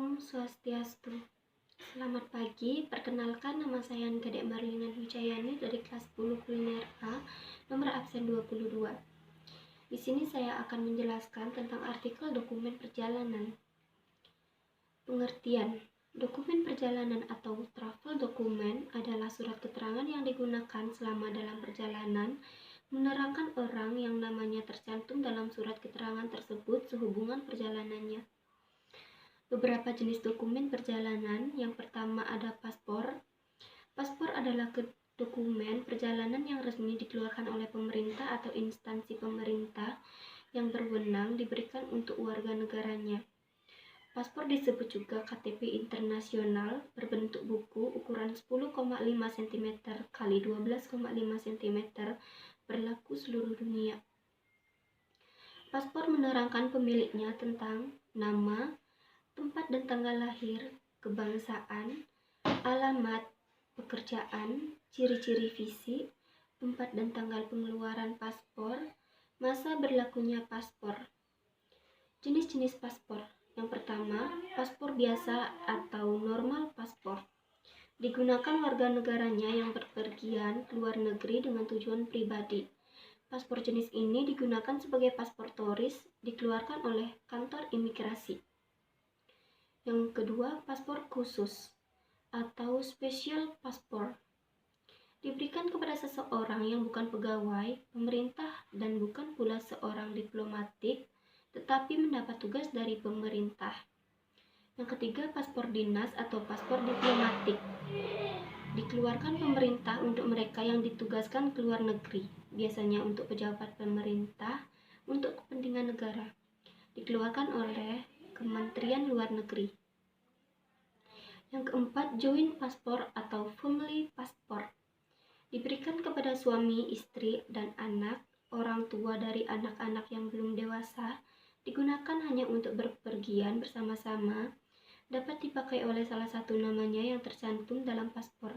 Om Swastiastu. Selamat pagi, perkenalkan nama saya Kadek Marlina Dwijayani dari kelas 10 kuliner A, nomor absen 22. Di sini saya akan menjelaskan tentang artikel dokumen perjalanan. Pengertian: dokumen perjalanan atau travel dokumen adalah surat keterangan yang digunakan selama dalam perjalanan, menerangkan orang yang namanya tercantum dalam surat keterangan tersebut sehubungan perjalanannya. Beberapa jenis dokumen perjalanan. Yang pertama ada paspor. Paspor adalah dokumen perjalanan yang resmi dikeluarkan oleh pemerintah atau instansi pemerintah yang berwenang diberikan untuk warga negaranya. Paspor disebut juga KTP internasional, berbentuk buku ukuran 10,5 cm x 12,5 cm, berlaku seluruh dunia. Paspor menerangkan pemiliknya tentang nama, tempat dan tanggal lahir, kebangsaan, alamat, pekerjaan, ciri-ciri fisik, tempat dan tanggal pengeluaran paspor, masa berlakunya paspor. Jenis-jenis paspor. Yang pertama, paspor biasa atau normal paspor. Digunakan warga negaranya yang berpergian ke luar negeri dengan tujuan pribadi. Paspor jenis ini digunakan sebagai paspor turis, dikeluarkan oleh kantor imigrasi. Yang kedua, paspor khusus atau special passport. Diberikan kepada seseorang yang bukan pegawai pemerintah dan bukan pula seorang diplomatik, tetapi mendapat tugas dari pemerintah. Yang ketiga, paspor dinas atau paspor diplomatik. Dikeluarkan pemerintah untuk mereka yang ditugaskan ke luar negeri, biasanya untuk pejabat pemerintah untuk kepentingan negara. Dikeluarkan oleh Kementerian Luar Negeri. Yang keempat, joint passport atau family passport. Diberikan kepada suami, istri, dan anak, orang tua dari anak-anak yang belum dewasa, digunakan hanya untuk berpergian bersama-sama, dapat dipakai oleh salah satu namanya yang tercantum dalam paspor.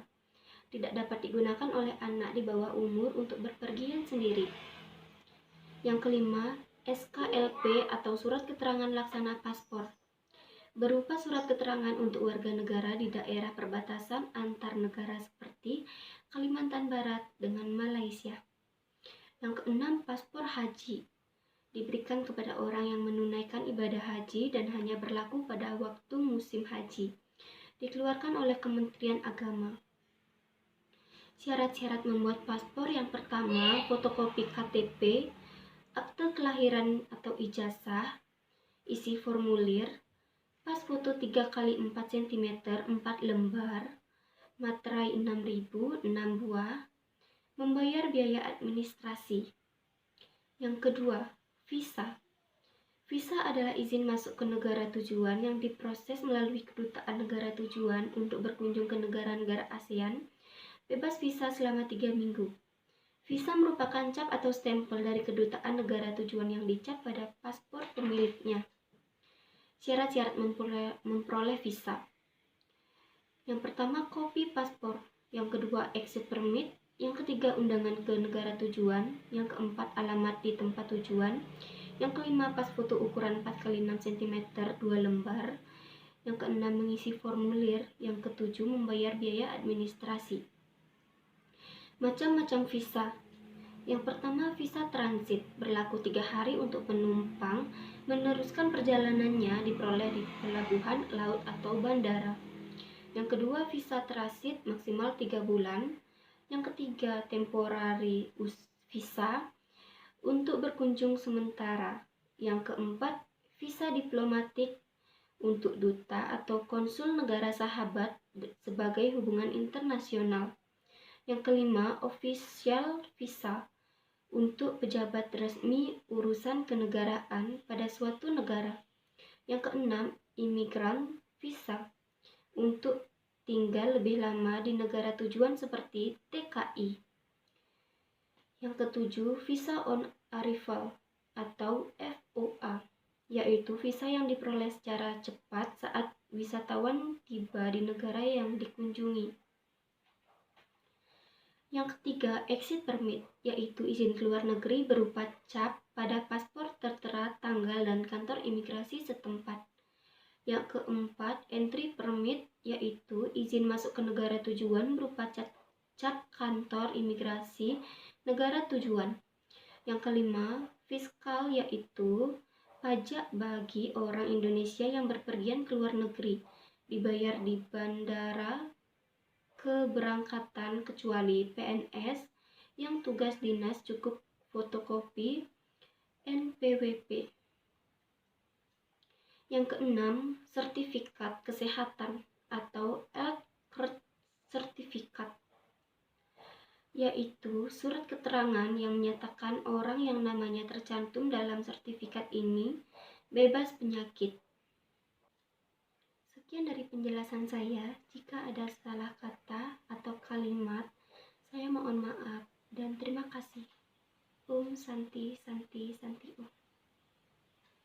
Tidak dapat digunakan oleh anak di bawah umur untuk berpergian sendiri. Yang kelima, SKLP atau surat keterangan laksana paspor. Berupa surat keterangan untuk warga negara di daerah perbatasan antar negara seperti Kalimantan Barat dengan Malaysia. Yang keenam, paspor haji. Diberikan kepada orang yang menunaikan ibadah haji dan hanya berlaku pada waktu musim haji. Dikeluarkan oleh Kementerian Agama. Syarat-syarat membuat paspor: yang pertama, fotokopi KTP, akte kelahiran atau ijazah, isi formulir, pas foto 3x4 cm 4 lembar, materai 6.000 6 buah, membayar biaya administrasi. Yang kedua, visa. Visa adalah izin masuk ke negara tujuan yang diproses melalui kedutaan negara tujuan untuk berkunjung ke negara-negara ASEAN, bebas visa selama 3 minggu. Visa merupakan cap atau stempel dari kedutaan negara tujuan yang dicap pada paspor pemiliknya. Syarat-syarat memperoleh visa. Yang pertama, kopi paspor. Yang kedua, exit permit. Yang ketiga, undangan ke negara tujuan. Yang keempat, alamat di tempat tujuan. Yang kelima, pas foto ukuran 4x6 cm 2 lembar. Yang keenam, mengisi formulir. Yang ketujuh, membayar biaya administrasi. Macam-macam visa. Yang pertama, visa transit, berlaku 3 hari untuk penumpang meneruskan perjalanannya diperoleh di pelabuhan, laut, atau bandara. Yang kedua, visa transit maksimal 3 bulan. Yang ketiga, temporary visa untuk berkunjung sementara. Yang keempat, visa diplomatik untuk duta atau konsul negara sahabat sebagai hubungan internasional. Yang kelima, official visa untuk pejabat resmi urusan kenegaraan pada suatu negara. Yang keenam, imigran visa untuk tinggal lebih lama di negara tujuan seperti TKI. Yang ketujuh, visa on arrival atau VOA, yaitu visa yang diperoleh secara cepat saat wisatawan tiba di negara yang dikunjungi. Yang ketiga, exit permit, yaitu izin keluar negeri berupa cap pada paspor tertera tanggal dan kantor imigrasi setempat. Yang keempat, entry permit, yaitu izin masuk ke negara tujuan berupa cap kantor imigrasi negara tujuan. Yang kelima, fiskal, yaitu pajak bagi orang Indonesia yang berpergian ke luar negeri, dibayar di bandara keberangkatan kecuali PNS yang tugas dinas cukup fotokopi NPWP. Yang keenam, sertifikat kesehatan atau health certificate, yaitu surat keterangan yang menyatakan orang yang namanya tercantum dalam sertifikat ini bebas penyakit. Sekian dari penjelasan saya. Jika ada salah kata atau kalimat, saya mohon maaf dan terima kasih. Om Santi Santi Santi Om.